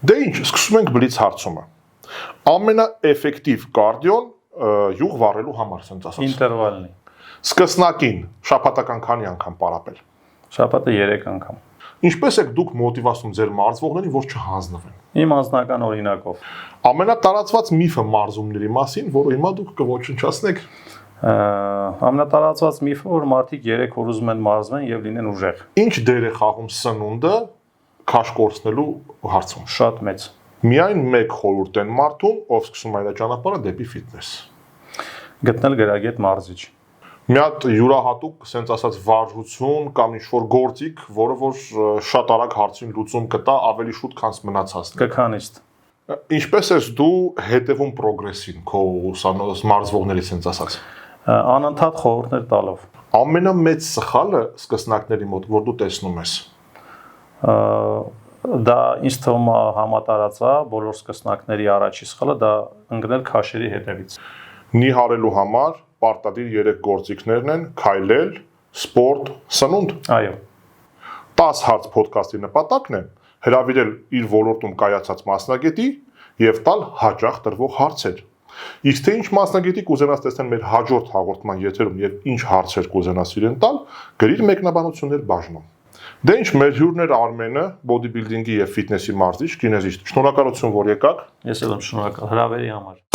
Դե ինչ, սկսում ենք բլից հարցումը։ Ամենաէֆեկտիվ կարդիոն յուղ վառելու համար, ասենց ասած։ Ինտերվալն է։ Սկսնակին շաբաթական քանի անգամ պարապել։ Շաբաթը 3 անգամ։ Ինչպես եք դուք մոտիվացնում ձեր մարզվողներին, որ չհանձնվեն։ Իմ անձնական օրինակով։ Ամենատարածված միֆը մարզումների մասին, որը հիմա դուք կոչնչացնեք։ Ամենատարածված միֆը, որ մարդիկ 3 օր ուզում են մարզվեն եւ լինեն ուժեղ։ Ինչ դեր է խաղում սնունդը քաշ կորցնելու հարցում։ Շատ մեծ։ Միայն մեկ խորհուրդ են մարդուն, ով սկսում է այդ ճանապարհը դեպի ֆիթնես։ Գտնել գրագետ մարզիչ։ Մի հատ յուրահատուկ, ասենց ասած, վարժություն կամ ինչ-որ գործիք, որը որ շատ արագ հարցին լուծում կտա ավելի շուտ, քան մնացածն։ Կքանիստ։ Ինչպես ես դու հետևում պրոգրեսին քո մարզվողների, ասենց ասած։ Անընդհատ խորհուրդներ տալով։ Ամենամեծ սխալը սկսնակների մոտ, որ դու տեսնում ես։ Դա ինձ թվում է համատարածա բոլոր սկսնակների առաջի սխալը դա ընկնել քաշերի հետևից։ Նիհարելու համար պարտադիր 3 գործիքներն են՝ քայլել, սպորտ, սնունդ։ Այո։ 10 հարց ոդքասթի նպատակն է հրավիրել իր ոլորտում կայացած մասնագետի եւ տալ հաճախ տրվող հարցեր։ Իսկ թե ինչ մասնագետի կուզենաս տեսնել մեր հաջորդ հաղորդման եթերում եւ ինչ հարցեր կուզենաս իրեն տալ, գրիր մեկնաբանություններ բաժնում։ Դե ինչ, մեր հյուրն էր Արմենը, բոդիբիլդինգի եւ ֆիթնեսի մարզիչ, կինեզիստ։ Շնորհակալություն, որ եկաք։ Ես էլ եմ շնորհակալ հրավերի համար։